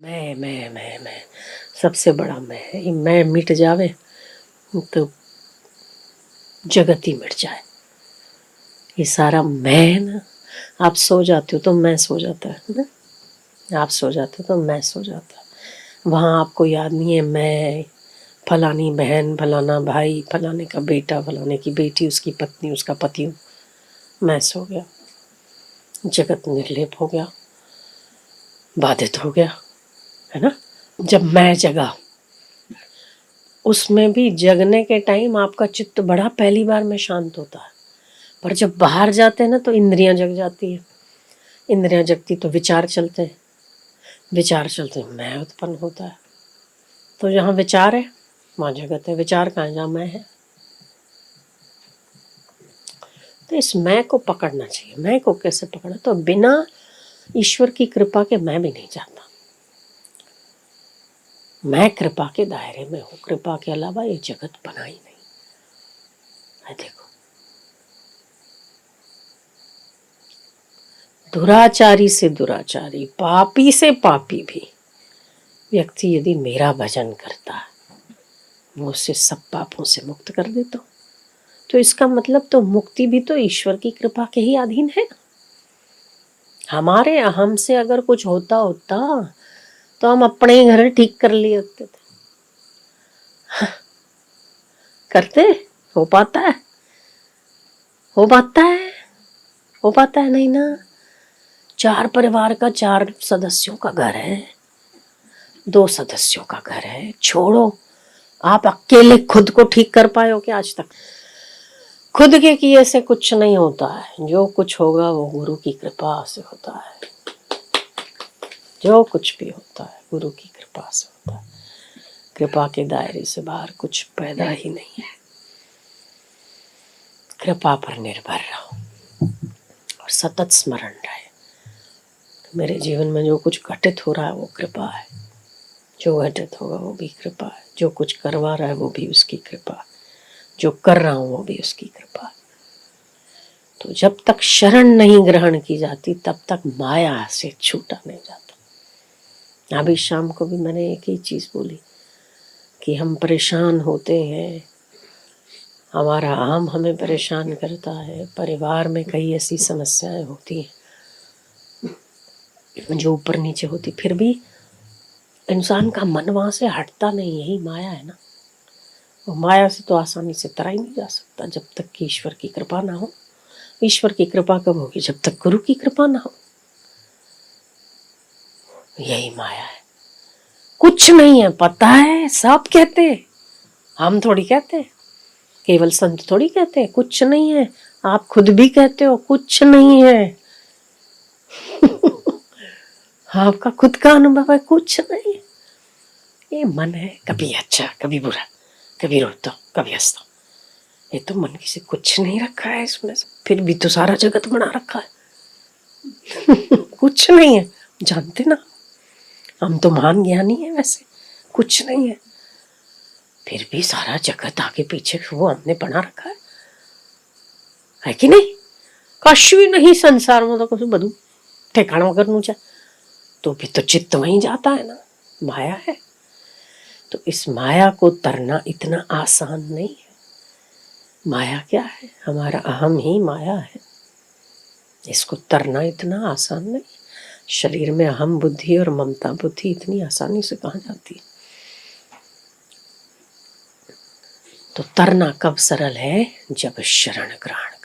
मैं सबसे बड़ा मैं है। ये मैं मिट जावे तो जगत ही मिट जाए। ये सारा मैं है ना, आप सो जाते हो तो मैं सो जाता है ना, आप सो जाते हो तो मैं सो जाता है। वहाँ आपको याद नहीं है मैं फलानी बहन, फलाना भाई, फलाने का बेटा, फलाने की बेटी, उसकी पत्नी, उसका पति हूँ। मैं सो गया, जगत निर्लेप हो गया, बाधित हो गया, है ना। जब मैं जगा, उसमें भी जगने के टाइम आपका चित्त बड़ा पहली बार में शांत होता है, पर जब बाहर जाते हैं ना तो इंद्रियां जग जाती है। इंद्रियां जगती तो विचार चलते हैं, विचार चलते मैं उत्पन्न होता है। तो जहाँ विचार है वहाँ जगत है, विचार कहाँ, जहाँ मैं है। तो इस मैं को पकड़ना चाहिए। मैं को कैसे पकड़ा? तो बिना ईश्वर की कृपा के मैं भी नहीं जाता। मैं कृपा के दायरे में हूँ, कृपा के अलावा ये जगत बना ही नहीं है। देखो, दुराचारी से दुराचारी, पापी से पापी भी व्यक्ति यदि मेरा भजन करता है, मैं उससे सब पापों से मुक्त कर देता हूँ। तो इसका मतलब तो मुक्ति भी तो ईश्वर की कृपा के ही अधीन है ना। हमारे अहम से अगर कुछ होता होता तो हम अपने ही घर ठीक कर लिए होते थे। करते हो पाता है? हो पाता है? हो पाता है नहीं ना। 4 परिवार का 4 सदस्यों का घर है, 2 सदस्यों का घर है, छोड़ो। आप अकेले खुद को ठीक कर पाए हो क्या आज तक? खुद के किए से कुछ नहीं होता है। जो कुछ होगा वो गुरु की कृपा से होता है। जो कुछ भी होता है गुरु की कृपा से होता है। कृपा के दायरे से बाहर कुछ पैदा ही नहीं है। कृपा पर निर्भर रहो और सतत स्मरण रहे। तो मेरे जीवन में जो कुछ घटित हो रहा है वो कृपा है, जो घटित होगा वो भी कृपा है, जो कुछ करवा रहा है वो भी उसकी कृपा, जो कर रहा हूँ वो भी उसकी कृपा। तो जब तक शरण नहीं ग्रहण की जाती तब तक माया से छूटा नहीं जाता। अभी शाम को भी मैंने एक ही चीज बोली कि हम परेशान होते हैं, हमारा अहम हमें परेशान करता है, परिवार में कई ऐसी समस्याएं होती हैं जो ऊपर नीचे होती, फिर भी इंसान का मन वहां से हटता नहीं। यही माया है ना। वो माया से तो आसानी से तरा ही नहीं जा सकता जब तक कि ईश्वर की कृपा ना हो। ईश्वर की कृपा कब होगी? जब तक गुरु की कृपा ना हो। यही माया है, कुछ नहीं है। पता है, सब कहते हैं, हम थोड़ी कहते हैं, केवल संत थोड़ी कहते हैं कुछ नहीं है। आप खुद भी कहते हो कुछ नहीं है। आपका खुद का अनुभव है कुछ नहीं। ये मन है, कभी अच्छा कभी बुरा, कभी रोता हूँ कभी हंसता हूँ। ये तो मन किसी कुछ नहीं रखा है इसमें से, फिर भी तो सारा जगत बना रखा है। कुछ नहीं है, जानते ना, हम तो महान ज्ञानी है वैसे। कुछ नहीं है, फिर भी सारा जगत आगे पीछे वो हमने बना रखा है कि नहीं? कशु नहीं संसार में तो कुछ बधु ठेकाना करनू चाहे तो भी तो चित्त वहीं जाता है ना। माया है। तो इस माया को तरना इतना आसान नहीं है। माया क्या है? हमारा अहम ही माया है। इसको तरना इतना आसान नहीं। शरीर में अहम बुद्धि और ममता बुद्धि इतनी आसानी से कहाँ जाती है? तो तरना कब सरल है? जब शरण ग्रहण